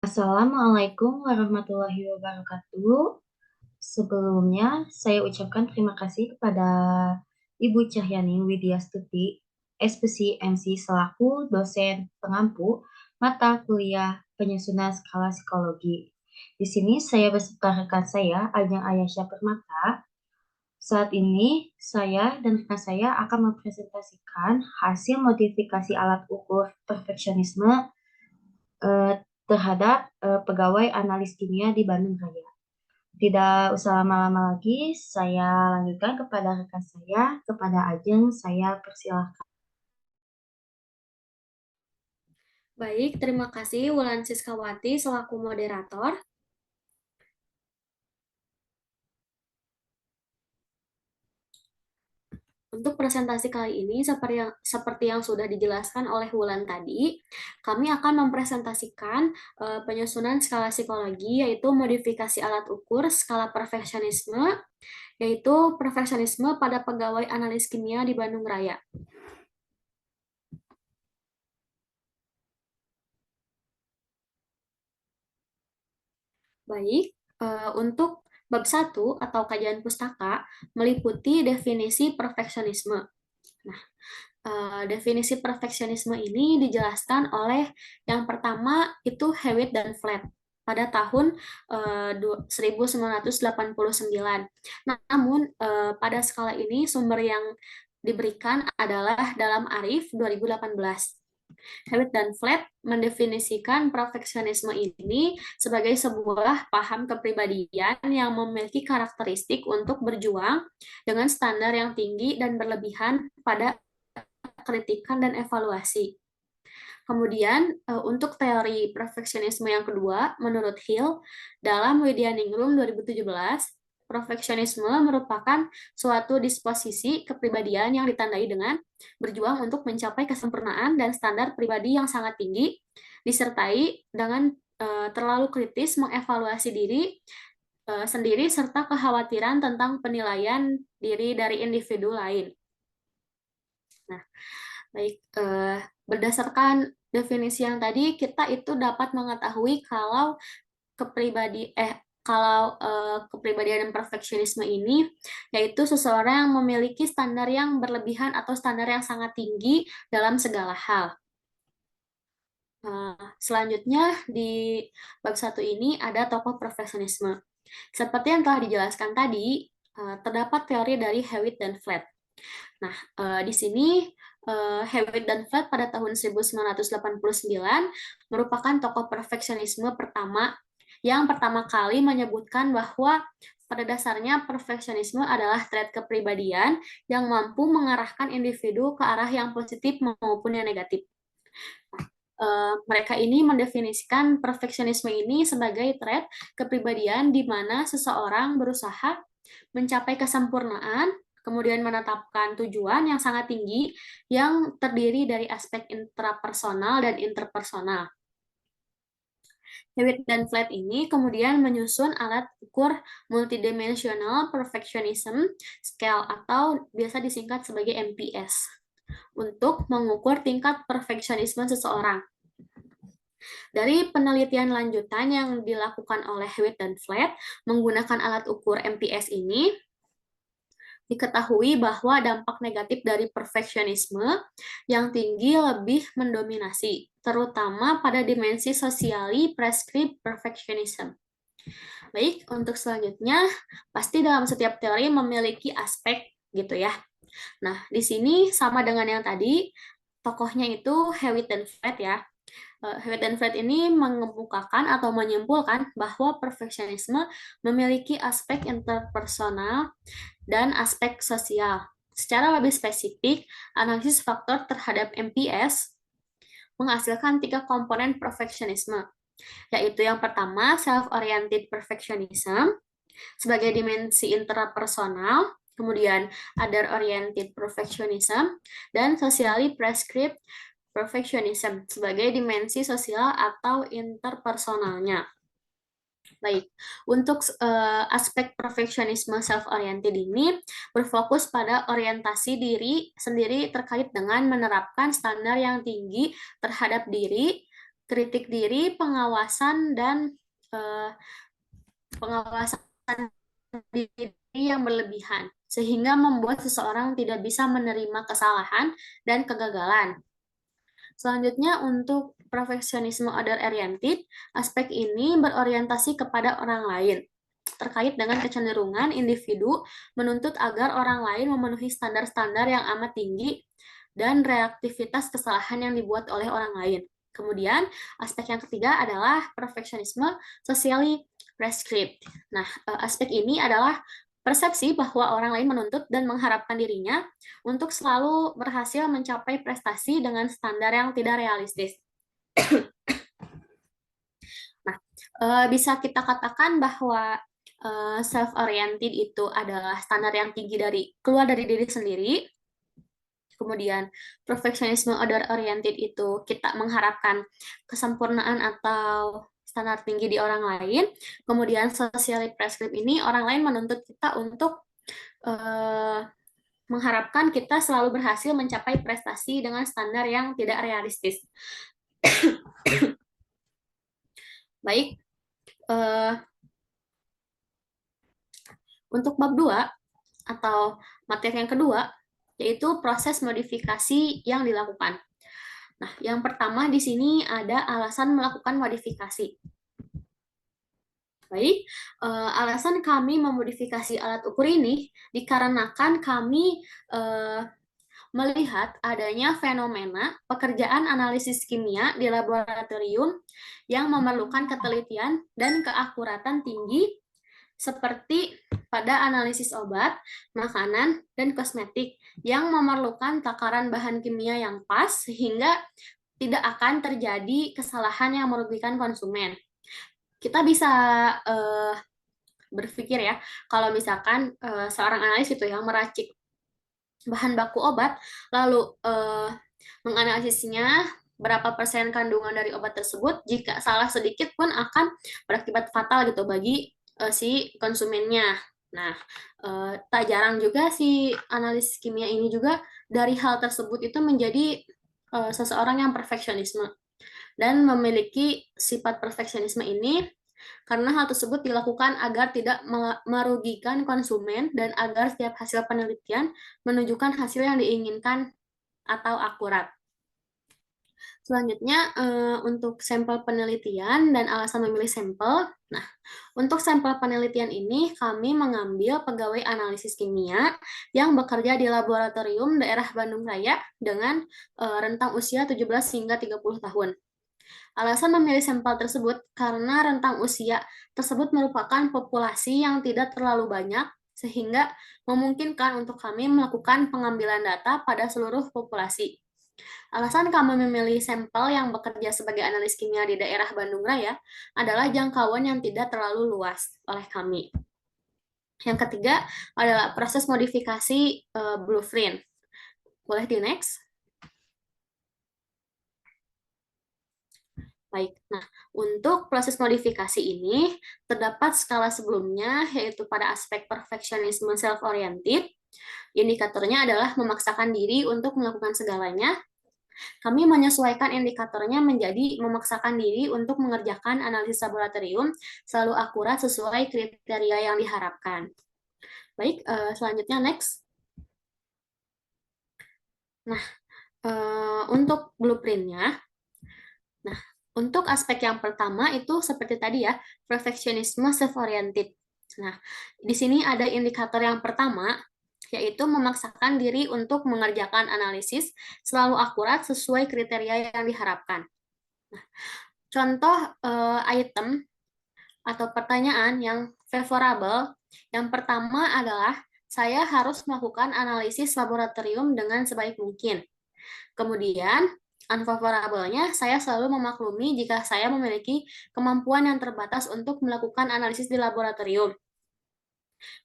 Assalamualaikum warahmatullahi wabarakatuh. Sebelumnya, saya ucapkan terima kasih kepada Ibu Cahyani Widya Stuti, SPC MC selaku dosen pengampu mata kuliah penyusunan skala psikologi. Di sini saya beserta rekan saya, Ajeng Ayasya Permata. Saat ini, saya dan rekan saya akan mempresentasikan hasil modifikasi alat ukur perfeksionisme eh, terhadap pegawai analis kimia di Bandung Raya. Tidak usah lama-lama lagi, saya lanjutkan kepada rekan saya, kepada Ajeng, saya persilahkan. Baik, terima kasih Wulan Siskawati selaku moderator. Untuk presentasi kali ini, seperti yang sudah dijelaskan oleh Wulan tadi, kami akan mempresentasikan penyusunan skala psikologi, yaitu modifikasi alat ukur skala perfeksionisme, yaitu perfeksionisme pada pegawai analis kimia di Bandung Raya. Baik, untuk bab 1 atau kajian pustaka meliputi definisi perfeksionisme. Nah, definisi perfeksionisme ini dijelaskan oleh yang pertama itu Hewitt dan Flat pada tahun 1989. Namun pada skala ini sumber yang diberikan adalah dalam Arif 2018. Hewitt dan Flat mendefinisikan perfeksionisme ini sebagai sebuah paham kepribadian yang memiliki karakteristik untuk berjuang dengan standar yang tinggi dan berlebihan pada kritikan dan evaluasi. Kemudian, untuk teori perfeksionisme yang kedua, menurut Hill, dalam Widianingrum 2017, perfeksionisme merupakan suatu disposisi kepribadian yang ditandai dengan berjuang untuk mencapai kesempurnaan dan standar pribadi yang sangat tinggi, disertai dengan terlalu kritis mengevaluasi diri sendiri serta kekhawatiran tentang penilaian diri dari individu lain. Nah, baik, berdasarkan definisi yang tadi, kita itu dapat mengetahui kalau kepribadian dan perfeksionisme ini yaitu seseorang yang memiliki standar yang berlebihan atau standar yang sangat tinggi dalam segala hal. Selanjutnya di bab 1 ini ada tokoh perfeksionisme. Seperti yang telah dijelaskan tadi, terdapat teori dari Hewitt dan Flat. Nah, di sini Hewitt dan Flat pada tahun 1989 merupakan tokoh perfeksionisme pertama yang pertama kali menyebutkan bahwa pada dasarnya perfeksionisme adalah trait kepribadian yang mampu mengarahkan individu ke arah yang positif maupun yang negatif. Mereka ini mendefinisikan perfeksionisme ini sebagai trait kepribadian di mana seseorang berusaha mencapai kesempurnaan, kemudian menetapkan tujuan yang sangat tinggi yang terdiri dari aspek intrapersonal dan interpersonal. Hewitt dan Flat ini kemudian menyusun alat ukur multidimensional perfectionism scale atau biasa disingkat sebagai MPS untuk mengukur tingkat perfeksionisme seseorang. Dari penelitian lanjutan yang dilakukan oleh Hewitt dan Flat menggunakan alat ukur MPS ini, diketahui bahwa dampak negatif dari perfeksionisme yang tinggi lebih mendominasi, terutama pada dimensi sosiali prescribed perfectionism. Baik, untuk selanjutnya, pasti dalam setiap teori memiliki aspek gitu ya. Nah, di sini sama dengan yang tadi, tokohnya itu Hewitt dan Flat ya. Hewitt dan Flat ini mengemukakan atau menyimpulkan bahwa perfeksionisme memiliki aspek interpersonal dan aspek sosial. Secara lebih spesifik, analisis faktor terhadap MPS menghasilkan 3 komponen perfeksionisme, yaitu yang pertama self-oriented perfectionism sebagai dimensi intrapersonal, kemudian other-oriented perfectionism, dan socially prescribed perfectionism sebagai dimensi sosial atau interpersonalnya. Baik, untuk aspek perfeksionisme self-oriented ini berfokus pada orientasi diri sendiri terkait dengan menerapkan standar yang tinggi terhadap diri kritik diri, pengawasan, dan pengawasan diri yang berlebihan, sehingga membuat seseorang tidak bisa menerima kesalahan dan kegagalan. Selanjutnya, untuk perfeksionisme other oriented, aspek ini berorientasi kepada orang lain, terkait dengan kecenderungan individu menuntut agar orang lain memenuhi standar-standar yang amat tinggi dan reaktivitas kesalahan yang dibuat oleh orang lain. Kemudian, aspek yang ketiga adalah perfeksionisme socially prescribed. Nah, aspek ini adalah persepsi bahwa orang lain menuntut dan mengharapkan dirinya untuk selalu berhasil mencapai prestasi dengan standar yang tidak realistis. Nah, bisa kita katakan bahwa self-oriented itu adalah standar yang tinggi keluar dari diri sendiri. Kemudian perfeksionisme other oriented itu kita mengharapkan kesempurnaan atau standar tinggi di orang lain. Kemudian socially prescribed ini orang lain menuntut kita untuk mengharapkan kita selalu berhasil mencapai prestasi dengan standar yang tidak realistis. Baik, untuk bab 2 atau materi yang kedua, yaitu proses modifikasi yang dilakukan. Nah, yang pertama di sini ada alasan melakukan modifikasi. Baik, alasan kami memodifikasi alat ukur ini dikarenakan kami melihat adanya fenomena pekerjaan analisis kimia di laboratorium yang memerlukan ketelitian dan keakuratan tinggi seperti pada analisis obat, makanan, dan kosmetik yang memerlukan takaran bahan kimia yang pas sehingga tidak akan terjadi kesalahan yang merugikan konsumen. Kita bisa berpikir ya, kalau misalkan seorang analis itu yang meracik bahan baku obat, lalu menganalisisnya berapa persen kandungan dari obat tersebut, jika salah sedikit pun akan berakibat fatal gitu bagi si konsumennya. Nah, tak jarang juga si analis kimia ini juga dari hal tersebut itu menjadi seseorang yang perfeksionisme dan memiliki sifat perfeksionisme ini karena hal tersebut dilakukan agar tidak merugikan konsumen dan agar setiap hasil penelitian menunjukkan hasil yang diinginkan atau akurat. Selanjutnya, untuk sampel penelitian dan alasan memilih sampel. Nah, untuk sampel penelitian ini kami mengambil pegawai analisis kimia yang bekerja di laboratorium daerah Bandung Raya dengan rentang usia 17 hingga 30 tahun. Alasan memilih sampel tersebut karena rentang usia tersebut merupakan populasi yang tidak terlalu banyak, sehingga memungkinkan untuk kami melakukan pengambilan data pada seluruh populasi. Alasan kami memilih sampel yang bekerja sebagai analis kimia di daerah Bandung Raya adalah jangkauan yang tidak terlalu luas oleh kami. Yang ketiga adalah proses modifikasi blueprint. Boleh di next? Baik, nah untuk proses modifikasi ini terdapat skala sebelumnya yaitu pada aspek perfeksionisme self-oriented. Indikatornya adalah memaksakan diri untuk melakukan segalanya. Kami menyesuaikan indikatornya menjadi memaksakan diri untuk mengerjakan analisis laboratorium selalu akurat sesuai kriteria yang diharapkan. Baik, selanjutnya next. Nah, untuk blueprintnya, nah untuk aspek yang pertama itu seperti tadi ya, perfeksionisme self-oriented. Nah, di sini ada indikator yang pertama, yaitu memaksakan diri untuk mengerjakan analisis selalu akurat sesuai kriteria yang diharapkan. Nah, contoh item atau pertanyaan yang favorable, yang pertama adalah saya harus melakukan analisis laboratorium dengan sebaik mungkin. Kemudian, unfavorable-nya, saya selalu memaklumi jika saya memiliki kemampuan yang terbatas untuk melakukan analisis di laboratorium.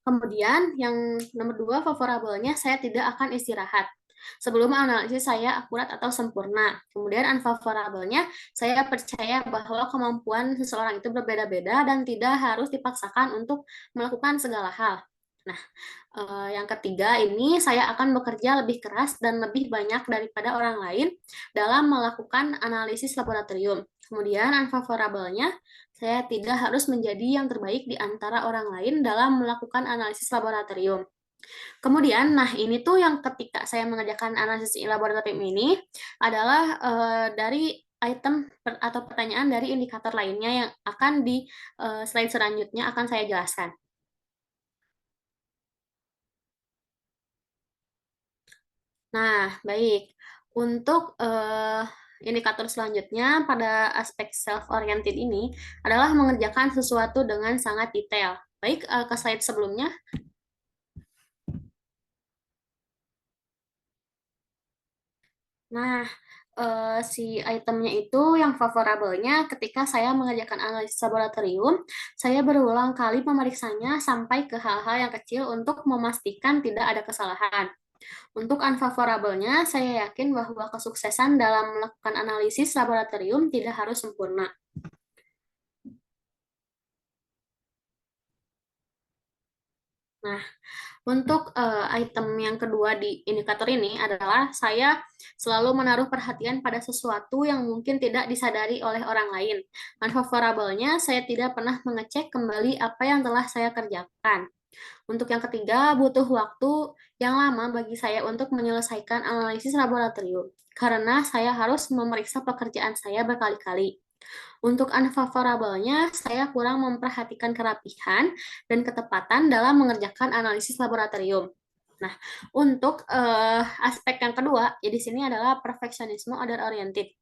Kemudian, yang nomor 2, favorable-nya, saya tidak akan istirahat sebelum analisis saya akurat atau sempurna. Kemudian, unfavorable-nya, saya percaya bahwa kemampuan seseorang itu berbeda-beda dan tidak harus dipaksakan untuk melakukan segala hal. Nah, yang ketiga ini saya akan bekerja lebih keras dan lebih banyak daripada orang lain dalam melakukan analisis laboratorium. Kemudian unfavorable-nya, saya tidak harus menjadi yang terbaik di antara orang lain dalam melakukan analisis laboratorium. Kemudian, nah ini tuh yang ketika saya mengerjakan analisis laboratorium ini adalah dari item atau pertanyaan dari indikator lainnya yang akan di slide selanjutnya akan saya jelaskan. Nah, baik. Untuk indikator selanjutnya pada aspek self-oriented ini adalah mengerjakan sesuatu dengan sangat detail. Baik, ke slide sebelumnya. Nah, si itemnya itu yang favorable-nya ketika saya mengerjakan analisis laboratorium, saya berulang kali memeriksanya sampai ke hal-hal yang kecil untuk memastikan tidak ada kesalahan. Untuk unfavorable-nya, saya yakin bahwa kesuksesan dalam melakukan analisis laboratorium tidak harus sempurna. Nah, untuk item yang kedua di indikator ini adalah saya selalu menaruh perhatian pada sesuatu yang mungkin tidak disadari oleh orang lain. Unfavorable-nya, saya tidak pernah mengecek kembali apa yang telah saya kerjakan. Untuk yang ketiga, butuh waktu yang lama bagi saya untuk menyelesaikan analisis laboratorium, karena saya harus memeriksa pekerjaan saya berkali-kali. Untuk unfavorable-nya, saya kurang memperhatikan kerapihan dan ketepatan dalam mengerjakan analisis laboratorium. Nah, untuk aspek yang kedua, ya di sini adalah perfeksionisme order oriented,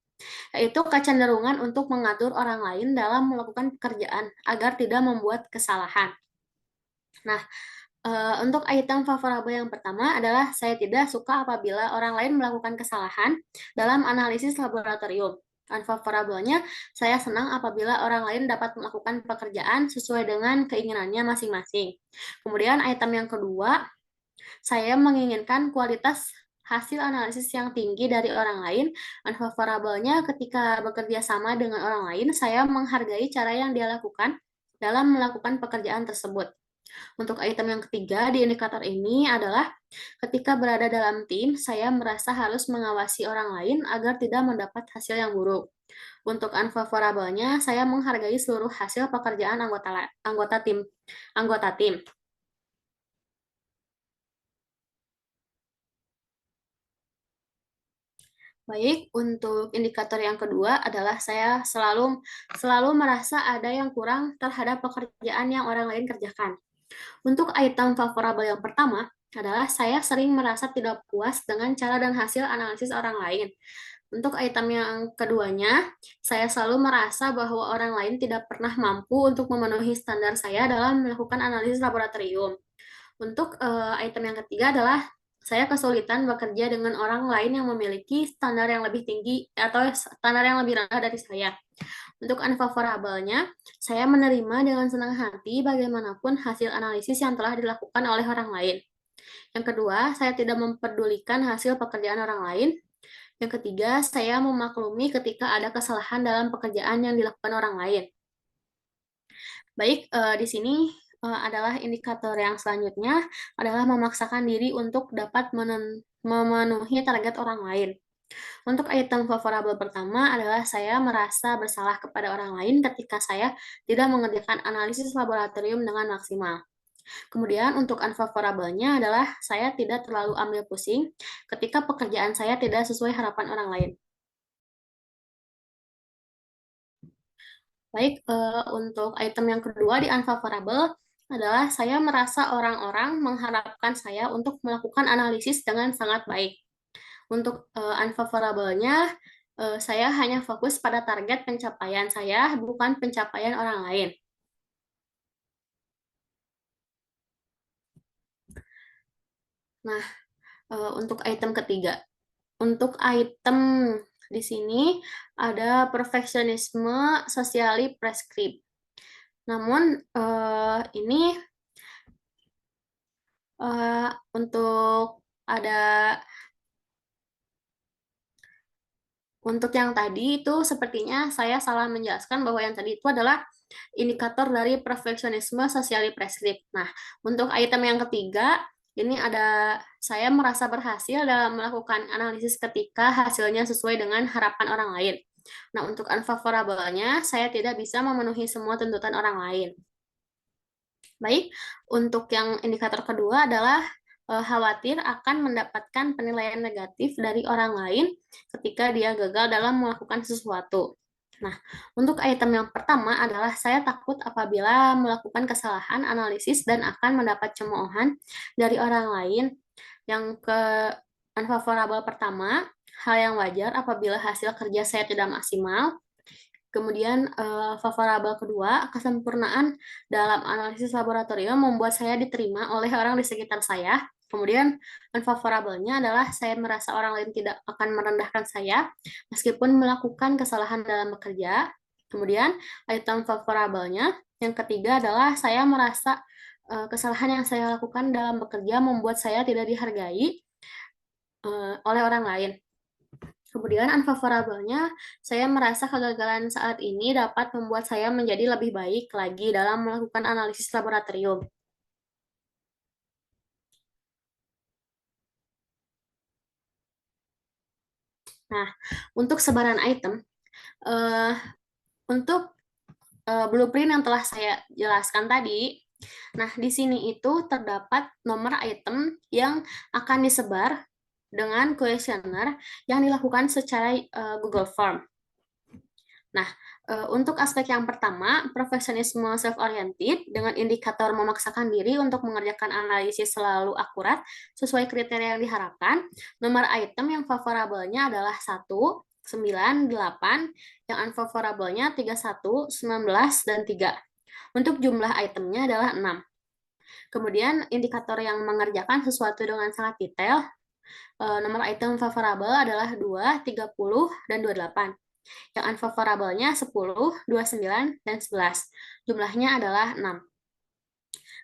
yaitu kecenderungan untuk mengatur orang lain dalam melakukan pekerjaan agar tidak membuat kesalahan. Nah, untuk item favorable yang pertama adalah saya tidak suka apabila orang lain melakukan kesalahan dalam analisis laboratorium. Unfavorable-nya, saya senang apabila orang lain dapat melakukan pekerjaan sesuai dengan keinginannya masing-masing. Kemudian item yang kedua, saya menginginkan kualitas hasil analisis yang tinggi dari orang lain. Unfavorable-nya, ketika bekerja sama dengan orang lain, saya menghargai cara yang dia lakukan dalam melakukan pekerjaan tersebut. Untuk item yang ketiga di indikator ini adalah ketika berada dalam tim, saya merasa harus mengawasi orang lain agar tidak mendapat hasil yang buruk. Untuk unfavorable-nya, saya menghargai seluruh hasil pekerjaan anggota tim. Baik, untuk indikator yang kedua adalah saya selalu selalu merasa ada yang kurang terhadap pekerjaan yang orang lain kerjakan. Untuk item favorable yang pertama adalah saya sering merasa tidak puas dengan cara dan hasil analisis orang lain. Untuk item yang keduanya, saya selalu merasa bahwa orang lain tidak pernah mampu untuk memenuhi standar saya dalam melakukan analisis laboratorium. Untuk item yang ketiga adalah saya kesulitan bekerja dengan orang lain yang memiliki standar yang lebih tinggi atau standar yang lebih rendah dari saya. Untuk unfavorable-nya, saya menerima dengan senang hati bagaimanapun hasil analisis yang telah dilakukan oleh orang lain. Yang kedua, saya tidak mempedulikan hasil pekerjaan orang lain. Yang ketiga, saya memaklumi ketika ada kesalahan dalam pekerjaan yang dilakukan orang lain. Baik, di sini adalah indikator yang selanjutnya adalah memaksakan diri untuk dapat memenuhi target orang lain. Untuk item favorable pertama adalah saya merasa bersalah kepada orang lain ketika saya tidak mengerjakan analisis laboratorium dengan maksimal. Kemudian untuk unfavorable-nya adalah saya tidak terlalu ambil pusing ketika pekerjaan saya tidak sesuai harapan orang lain. Baik, untuk item yang kedua di unfavorable adalah saya merasa orang-orang mengharapkan saya untuk melakukan analisis dengan sangat baik. Untuk unfavorable-nya, saya hanya fokus pada target pencapaian saya, bukan pencapaian orang lain. Nah, untuk item ketiga. Untuk item di sini ada perfeksionisme sosiali prescript. Namun, ini untuk ada Untuk yang tadi itu sepertinya saya salah menjelaskan bahwa yang tadi itu adalah indikator dari perfeksionisme socially prescribed. Nah, untuk item yang ketiga, ini ada saya merasa berhasil dalam melakukan analisis ketika hasilnya sesuai dengan harapan orang lain. Nah, untuk unfavorable-nya, saya tidak bisa memenuhi semua tuntutan orang lain. Baik, untuk yang indikator kedua adalah khawatir akan mendapatkan penilaian negatif dari orang lain ketika dia gagal dalam melakukan sesuatu. Nah, untuk item yang pertama adalah saya takut apabila melakukan kesalahan analisis dan akan mendapat cemoohan dari orang lain. Yang ke unfavorable pertama, hal yang wajar apabila hasil kerja saya tidak maksimal. Kemudian favorable kedua, kesempurnaan dalam analisis laboratorium membuat saya diterima oleh orang di sekitar saya. Kemudian unfavorable-nya adalah saya merasa orang lain tidak akan merendahkan saya meskipun melakukan kesalahan dalam bekerja. Kemudian item favorable-nya yang ketiga adalah saya merasa kesalahan yang saya lakukan dalam bekerja membuat saya tidak dihargai oleh orang lain. Kemudian unfavorable-nya, saya merasa kegagalan saat ini dapat membuat saya menjadi lebih baik lagi dalam melakukan analisis laboratorium. Nah, untuk sebaran item, eh, untuk blueprint yang telah saya jelaskan tadi, nah di sini itu terdapat nomor item yang akan disebar dengan kuesioner yang dilakukan secara Google Form. Nah, untuk aspek yang pertama, profesionisme self-oriented dengan indikator memaksakan diri untuk mengerjakan analisis selalu akurat sesuai kriteria yang diharapkan. Nomor item yang favorable-nya adalah 1, 9, 8, yang unfavorable-nya 31, 19, dan 3. Untuk jumlah itemnya adalah 6. Kemudian indikator yang mengerjakan sesuatu dengan sangat detail, nomor item favorable adalah 2, 30, dan 28. Yang unfavorable-nya 10, 29, dan 11. Jumlahnya adalah 6.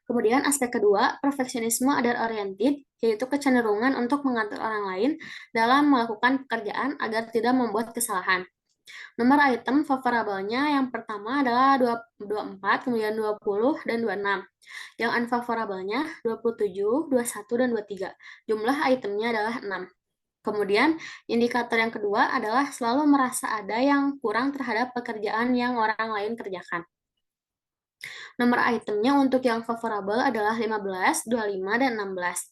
Kemudian aspek kedua, perfeksionisme other-oriented, yaitu kecenderungan untuk mengatur orang lain dalam melakukan pekerjaan agar tidak membuat kesalahan. Nomor item favorable-nya yang pertama adalah 24, kemudian 20, dan 26. Yang unfavorable-nya 27, 21, dan 23. Jumlah itemnya adalah 6. Kemudian, indikator yang kedua adalah selalu merasa ada yang kurang terhadap pekerjaan yang orang lain kerjakan. Nomor itemnya untuk yang favorable adalah 15, 25, dan 16.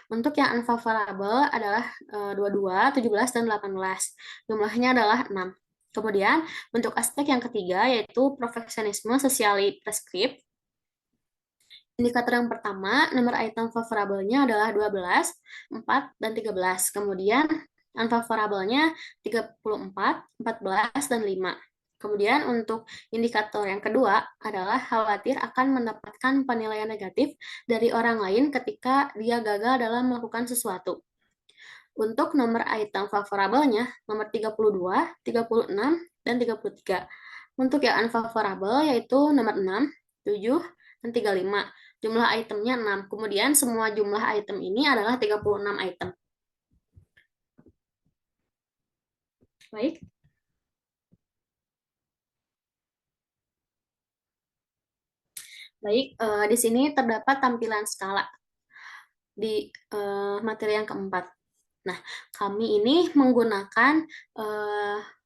Untuk yang unfavorable adalah 22, 17, dan 18. Jumlahnya adalah 6. Kemudian, untuk aspek yang ketiga yaitu perfeksionisme socially prescribed. Indikator yang pertama, nomor item favorable-nya adalah 12, 4, dan 13. Kemudian unfavorable-nya 34, 14, dan 5. Kemudian untuk indikator yang kedua adalah khawatir akan mendapatkan penilaian negatif dari orang lain ketika dia gagal dalam melakukan sesuatu. Untuk nomor item favorable-nya, nomor 32, 36, dan 33. Untuk yang unfavorable yaitu nomor 6, 7, dan 35. Jumlah itemnya 6. Kemudian semua jumlah item ini adalah 36 item. Baik. Baik, di sini terdapat tampilan skala di materi yang keempat. Nah, kami ini menggunakan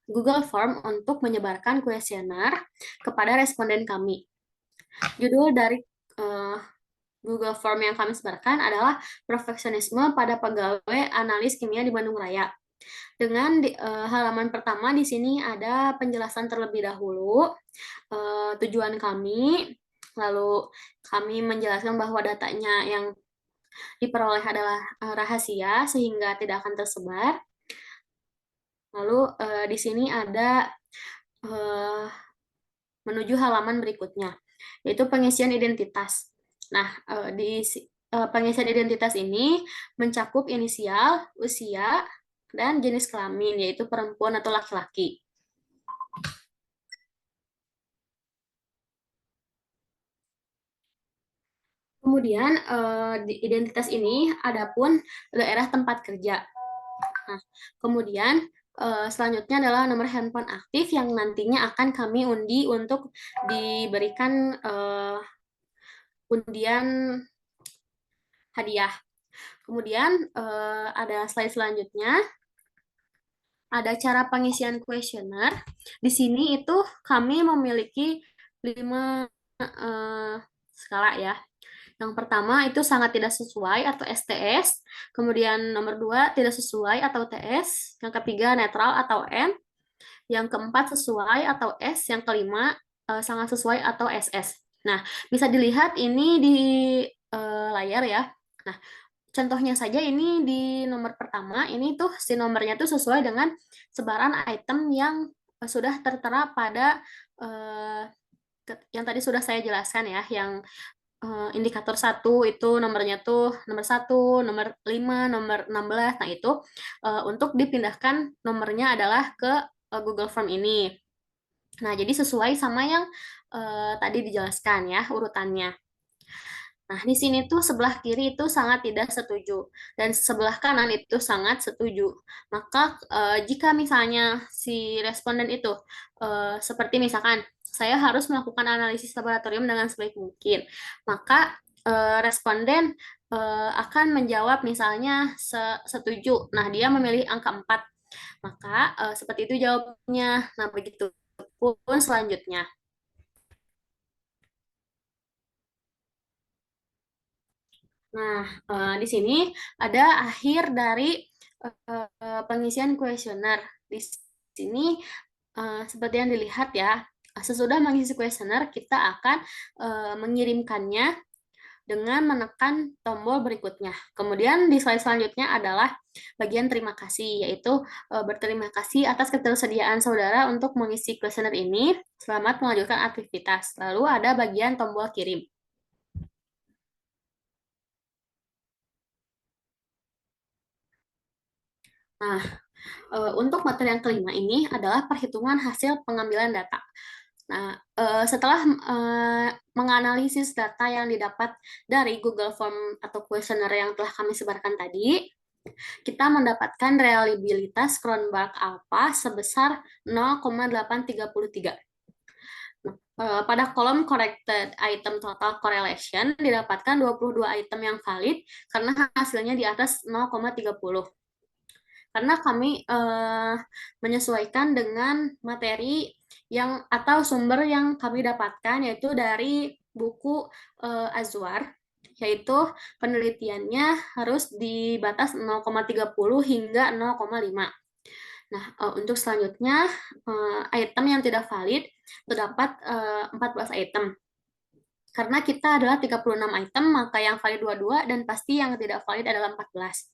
Google Form untuk menyebarkan kuesioner kepada responden kami. Judul dari Google Form yang kami sebarkan adalah Perfeksionisme pada Pegawai Analis Kimia di Bandung Raya. Dengan halaman pertama di sini ada penjelasan terlebih dahulu, tujuan kami, lalu kami menjelaskan bahwa datanya yang diperoleh adalah rahasia sehingga tidak akan tersebar. Lalu di sini ada menuju halaman berikutnya, yaitu pengisian identitas. Nah, di pengisian identitas ini mencakup inisial, usia, dan jenis kelamin, yaitu perempuan atau laki-laki. Kemudian di identitas ini ada pun daerah tempat kerja. Nah, kemudian Selanjutnya adalah nomor handphone aktif yang nantinya akan kami undi untuk diberikan undian hadiah. Kemudian ada slide selanjutnya, ada cara pengisian kuesioner. Di sini itu kami memiliki 5 skala ya. Yang pertama itu sangat tidak sesuai atau STS. Kemudian nomor 2 tidak sesuai atau TS. Yang ketiga netral atau N. Yang keempat sesuai atau S. Yang kelima sangat sesuai atau SS. Nah, bisa dilihat ini di layar ya. Nah, contohnya saja ini di nomor pertama, ini tuh si nomornya tuh sesuai dengan sebaran item yang sudah tertera pada eh, yang tadi sudah saya jelaskan ya, yang indikator satu itu nomornya tuh nomor satu, nomor 5, nomor 16. Nah, itu untuk dipindahkan nomornya adalah ke Google Form ini. Nah, jadi sesuai sama yang tadi dijelaskan ya urutannya. Nah, di sini tuh sebelah kiri itu sangat tidak setuju dan sebelah kanan itu sangat setuju. Maka jika misalnya si responden itu seperti misalkan saya harus melakukan analisis laboratorium dengan sebaik mungkin, maka responden akan menjawab misalnya setuju. Nah, dia memilih angka 4. Maka seperti itu jawabnya. Nah, begitu pun selanjutnya. Nah, di sini ada akhir dari pengisian kuesioner. Di sini seperti yang dilihat ya, sesudah mengisi kuesioner kita akan mengirimkannya dengan menekan tombol berikutnya. Kemudian di slide selanjutnya adalah bagian terima kasih, yaitu berterima kasih atas ketersediaan saudara untuk mengisi kuesioner ini. Selamat melanjutkan aktivitas. Lalu ada bagian tombol kirim. Nah, untuk materi yang kelima ini adalah perhitungan hasil pengambilan data. Nah, setelah menganalisis data yang didapat dari Google Form atau kuesioner yang telah kami sebarkan tadi, kita mendapatkan reliabilitas Cronbach alpha sebesar 0,833. Pada kolom corrected item total correlation didapatkan 22 item yang valid karena hasilnya di atas 0,30. Karena kami menyesuaikan dengan materi yang atau sumber yang kami dapatkan yaitu dari buku Azwar, yaitu penelitiannya harus di batas 0,30 hingga 0,5. Nah, untuk selanjutnya item yang tidak valid terdapat 14 item. Karena kita adalah 36 item, maka yang valid 22 dan pasti yang tidak valid adalah 14.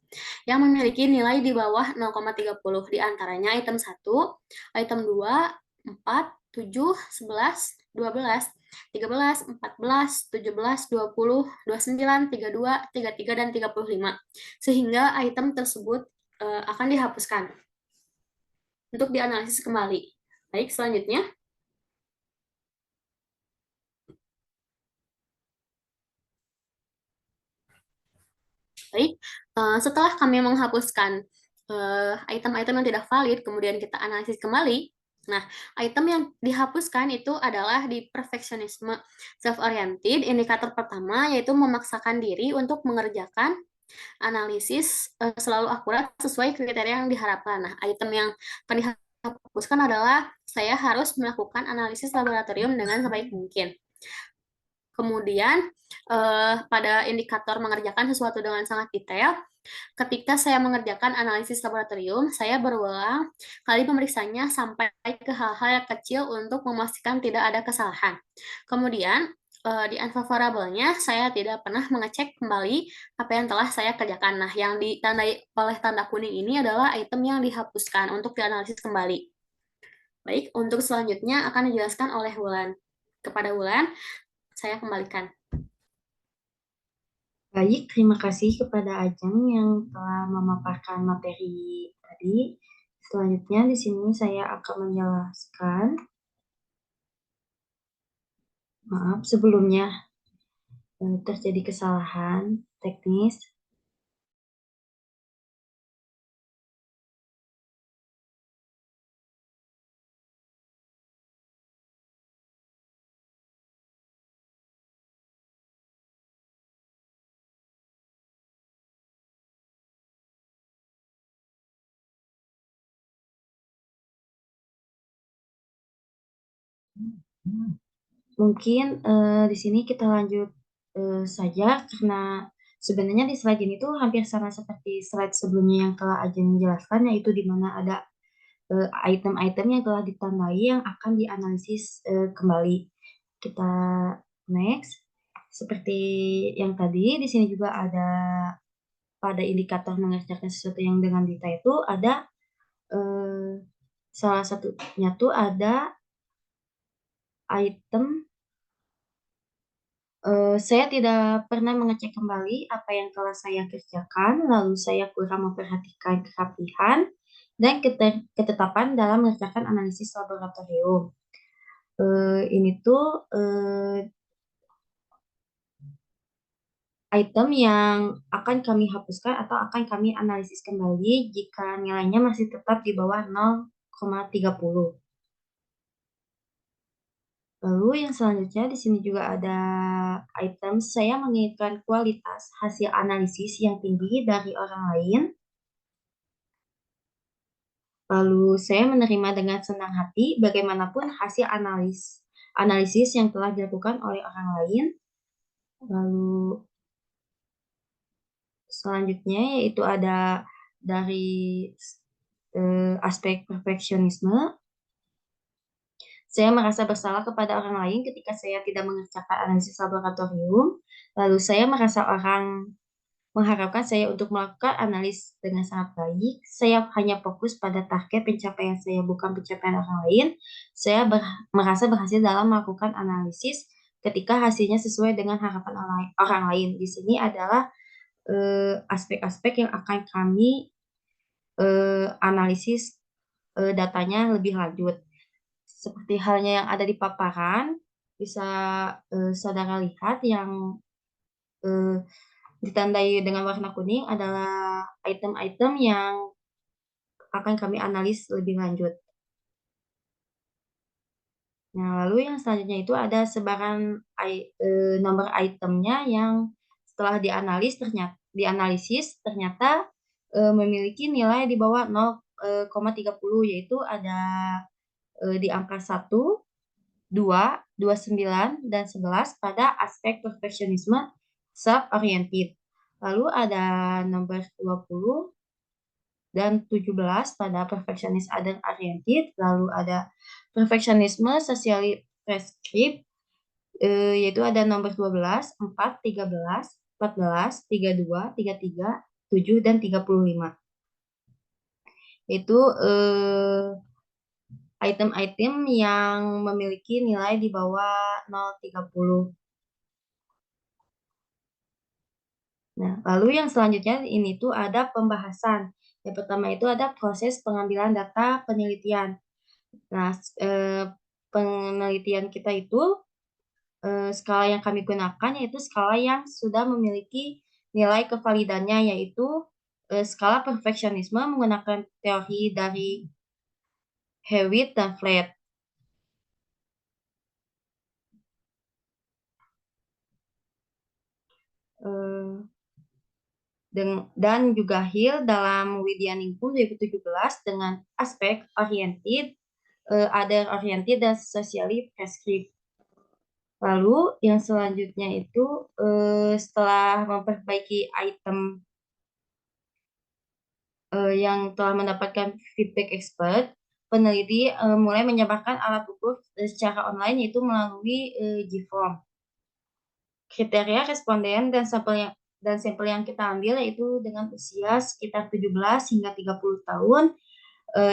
Yang memiliki nilai di bawah 0,30 di antaranya item 1, item 2, 4, 7, 11, 12, 13, 14, 17, 20, 29, 32, 33, dan 35. Sehingga item tersebut akan dihapuskan untuk dianalisis kembali. Baik, selanjutnya. Baik, setelah kami menghapuskan item-item yang tidak valid, kemudian kita analisis kembali. Nah, item yang dihapuskan itu adalah di perfeksionisme self-oriented. Indikator pertama yaitu memaksakan diri untuk mengerjakan analisis selalu akurat sesuai kriteria yang diharapkan. Nah, item yang akan dihapuskan adalah saya harus melakukan analisis laboratorium dengan sebaik mungkin. Kemudian pada indikator mengerjakan sesuatu dengan sangat detail, ketika saya mengerjakan analisis laboratorium, saya berulang kali memeriksanya sampai ke hal-hal yang kecil untuk memastikan tidak ada kesalahan. Kemudian di unfavorable-nya saya tidak pernah mengecek kembali apa yang telah saya kerjakan. Nah, yang ditandai oleh tanda kuning ini adalah item yang dihapuskan untuk dianalisis kembali. Baik, untuk selanjutnya akan dijelaskan oleh Wulan. Kepada Wulan, saya kembalikan. Baik, terima kasih kepada Ajeng yang telah memaparkan materi tadi. Selanjutnya di sini saya akan menjelaskan, maaf sebelumnya terjadi kesalahan teknis. Mungkin di sini kita lanjut saja karena sebenarnya di slide ini tuh hampir sama seperti slide sebelumnya yang telah Ajeng menjelaskan, yaitu di mana ada item-item yang telah ditandai yang akan dianalisis kembali. Kita next. Seperti yang tadi, di sini juga ada pada indikator mengerjakan sesuatu yang dengan detail itu ada eh, salah satunya tuh ada item saya tidak pernah mengecek kembali apa yang telah saya kerjakan, lalu saya kurang memperhatikan kerapihan dan ketetapan dalam mengerjakan analisis laboratorium. Ini tuh item yang akan kami hapuskan atau akan kami analisis kembali jika nilainya masih tetap di bawah 0,30. Lalu yang selanjutnya di sini juga ada item saya menginginkan kualitas hasil analisis yang tinggi dari orang lain. Lalu saya menerima dengan senang hati bagaimanapun hasil analisis yang telah dilakukan oleh orang lain. Lalu selanjutnya yaitu ada dari aspek perfeksionisme. Saya merasa bersalah kepada orang lain ketika saya tidak mengerjakan analisis laboratorium. Lalu saya merasa orang mengharapkan saya untuk melakukan analis dengan sangat baik. Saya hanya fokus pada target pencapaian saya, bukan pencapaian orang lain. Saya merasa berhasil dalam melakukan analisis ketika hasilnya sesuai dengan harapan orang lain. Di sini adalah aspek-aspek yang akan kami analisis datanya lebih lanjut. Seperti halnya yang ada di paparan, bisa saudara lihat yang eh, ditandai dengan warna kuning adalah item-item yang akan kami analis lebih lanjut. Nah, lalu yang selanjutnya itu ada sebaran nomor itemnya yang setelah dianalisis ternyata memiliki nilai di bawah 0,30, yaitu ada di angka 1, 2, 29, dan 11 pada aspek perfeksionisme self-oriented. Lalu ada nomor 20 dan 17 pada perfectionist other oriented, lalu ada perfeksionisme socially prescribed, yaitu ada nomor 12, 4, 13, 14, 32, 33, 7, dan 35. Itu item-item yang memiliki nilai di bawah 0,30. Nah, lalu yang selanjutnya ini tuh ada pembahasan. Yang pertama itu ada proses pengambilan data penelitian. Nah, penelitian kita itu skala yang kami gunakan yaitu skala yang sudah memiliki nilai kevalidannya, yaitu skala perfeksionisme menggunakan teori dari Hewitt dan Flat. Dan juga Hill dalam Widyaningkum 2017 dengan aspek oriented, other oriented, dan socially prescribed. Lalu yang selanjutnya itu setelah memperbaiki item yang telah mendapatkan feedback expert, peneliti mulai menyebarkan alat ukur secara online yaitu melalui Gform. Kriteria responden dan sampel yang kita ambil yaitu dengan usia sekitar 17 hingga 30 tahun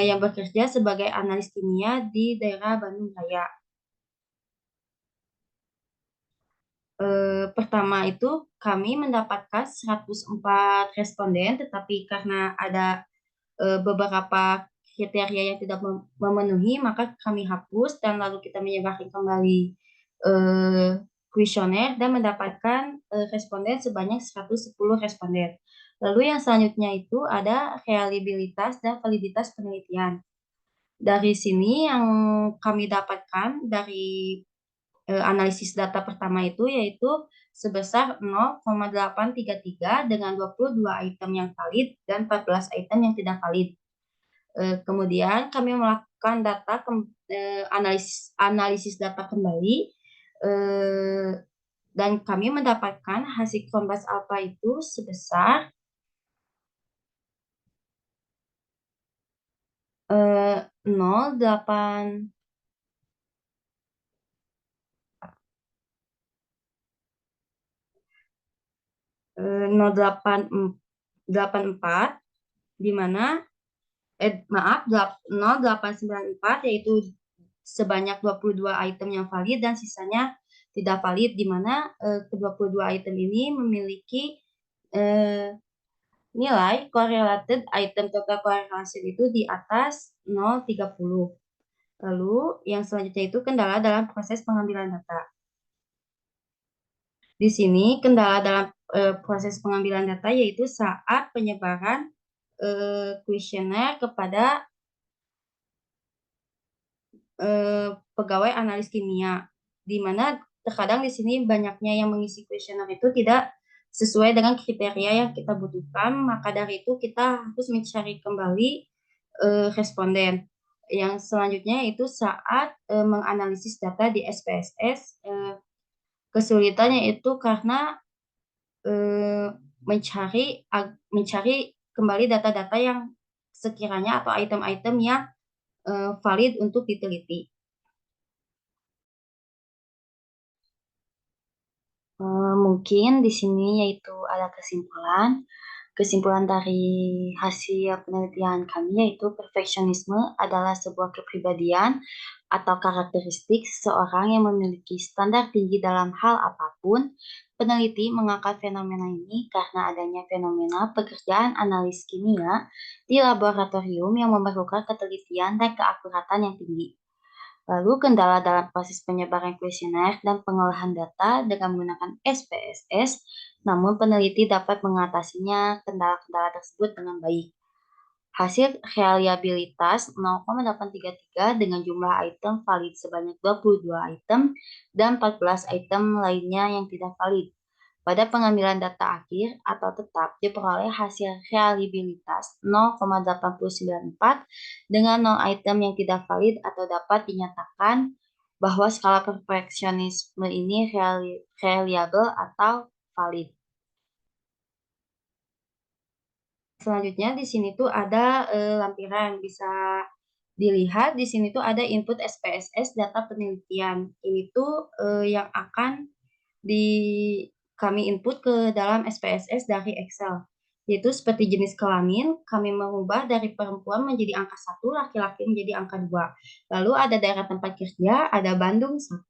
yang bekerja sebagai analis kimia di daerah Bandung Raya. Pertama itu kami mendapatkan 104 responden, tetapi karena ada beberapa kriteria yang tidak memenuhi, maka kami hapus dan lalu kita menyebarkan kembali kuesioner dan mendapatkan responden sebanyak 110 responden. Lalu yang selanjutnya itu ada reliabilitas dan validitas penelitian. Dari sini yang kami dapatkan dari analisis data pertama itu yaitu sebesar 0,833 dengan 22 item yang valid dan 14 item yang tidak valid. Kemudian kami melakukan analisis data kembali, dan kami mendapatkan hasil Combas Alpha itu sebesar 0,8 0,884, di mana 0,894 yaitu sebanyak 22 item yang valid dan sisanya tidak valid, di mana ke-22 item ini memiliki nilai correlated item total correlation itu di atas 0,30. Lalu yang selanjutnya itu kendala dalam proses pengambilan data. Di sini kendala dalam proses pengambilan data yaitu saat penyebaran kuesioner kepada pegawai analis kimia, di mana terkadang di sini banyaknya yang mengisi kuesioner itu tidak sesuai dengan kriteria yang kita butuhkan, maka dari itu kita harus mencari kembali responden. Yang selanjutnya itu saat menganalisis data di SPSS, kesulitannya itu karena mencari kembali data-data yang sekiranya atau item-item yang valid untuk diteliti. Mungkin di sini yaitu ada kesimpulan. Kesimpulan dari hasil penelitian kami yaitu perfeksionisme adalah sebuah kepribadian atau karakteristik seseorang yang memiliki standar tinggi dalam hal apapun. Peneliti mengangkat fenomena ini karena adanya fenomena pekerjaan analis kimia di laboratorium yang memerlukan ketelitian dan keakuratan yang tinggi. Lalu kendala dalam proses penyebaran kuesioner dan pengolahan data dengan menggunakan SPSS, namun peneliti dapat mengatasinya kendala-kendala tersebut dengan baik. Hasil reliabilitas 0,833 dengan jumlah item valid sebanyak 22 item dan 14 item lainnya yang tidak valid. Pada pengambilan data akhir atau tetap diperoleh hasil reliabilitas 0,894 dengan 0 item yang tidak valid atau dapat dinyatakan bahwa skala perfeksionisme ini reliable atau valid. Selanjutnya di sini tuh ada lampiran, bisa dilihat di sini tuh ada input SPSS data penelitian. Ini tuh yang akan kami input ke dalam SPSS dari Excel, yaitu seperti jenis kelamin, kami mengubah dari perempuan menjadi angka 1, laki-laki menjadi angka 2. Lalu ada daerah tempat kerja, ada Bandung 1,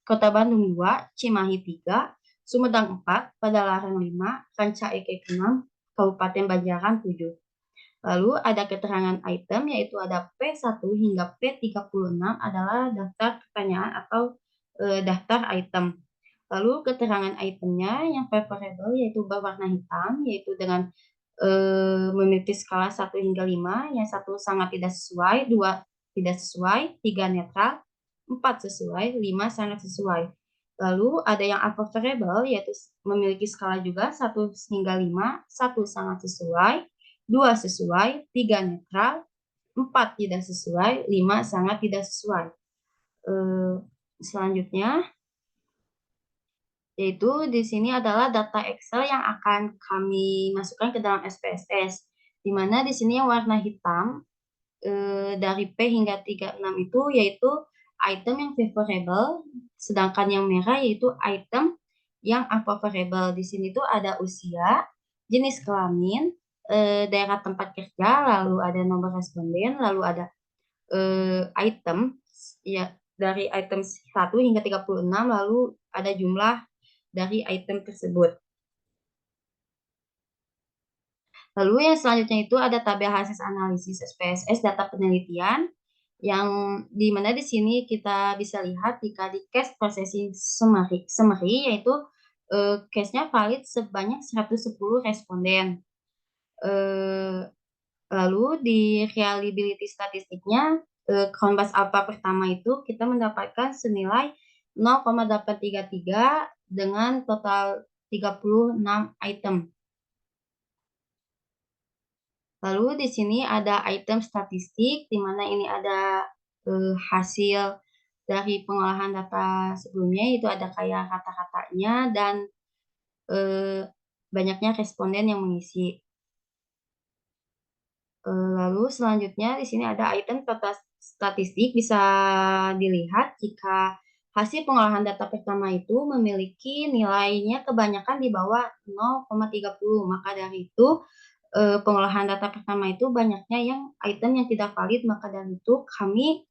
Kota Bandung 2, Cimahi 3, Sumedang 4, Padalarang 5, Ranca Ekek 6, Kabupaten Banjaran 7. Lalu ada keterangan item, yaitu ada P1 hingga P36 adalah daftar pertanyaan atau daftar item. Lalu keterangan itemnya yang favorable yaitu berwarna hitam, yaitu dengan memiliki skala 1 hingga 5, yang 1 sangat tidak sesuai, 2 tidak sesuai, 3 netral, 4 sesuai, 5 sangat sesuai. Lalu ada yang unfavorable yaitu memiliki skala juga 1 hingga 5, 1 sangat sesuai, 2 sesuai, 3 netral, 4 tidak sesuai, 5 sangat tidak sesuai. Selanjutnya yaitu di sini adalah data Excel yang akan kami masukkan ke dalam SPSS, di mana di sini yang warna hitam dari P hingga 36 itu yaitu item yang favorable, sedangkan yang merah yaitu item yang unfavorable. Di sini tuh ada usia, jenis kelamin, daerah tempat kerja, lalu ada nomor responden, lalu ada item ya dari item 1 hingga 36, lalu ada jumlah dari item tersebut. Lalu yang selanjutnya itu ada tabel hasil analisis SPSS data penelitian, yang dimana di sini kita bisa lihat jika di case processing summary yaitu case-nya valid sebanyak 110 responden. Lalu di reliability statistiknya Combas Alpha pertama itu kita mendapatkan senilai 0,833 dengan total 36 item. Lalu di sini ada item statistik, di mana ini ada hasil dari pengolahan data sebelumnya, itu ada kayak kata-katanya dan eh, banyaknya responden yang mengisi. Lalu selanjutnya di sini ada item data statistik, bisa dilihat jika hasil pengolahan data pertama itu memiliki nilainya kebanyakan di bawah 0,30. Maka dari itu pengolahan data pertama itu banyaknya yang item yang tidak valid, maka dari itu kami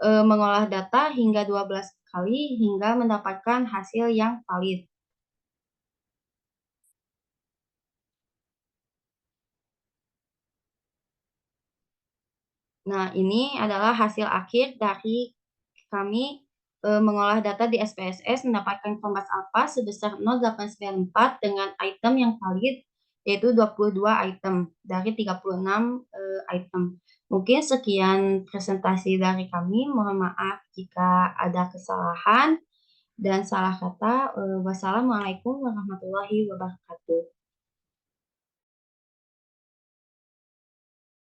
mengolah data hingga 12 kali hingga mendapatkan hasil yang valid. Nah, ini adalah hasil akhir dari kami mengolah data di SPSS, mendapatkan Kompas Alpha sebesar 0,894 dengan item yang valid, yaitu 22 item dari 36 item. Mungkin sekian presentasi dari kami. Mohon maaf jika ada kesalahan dan salah kata. Wassalamualaikum warahmatullahi wabarakatuh.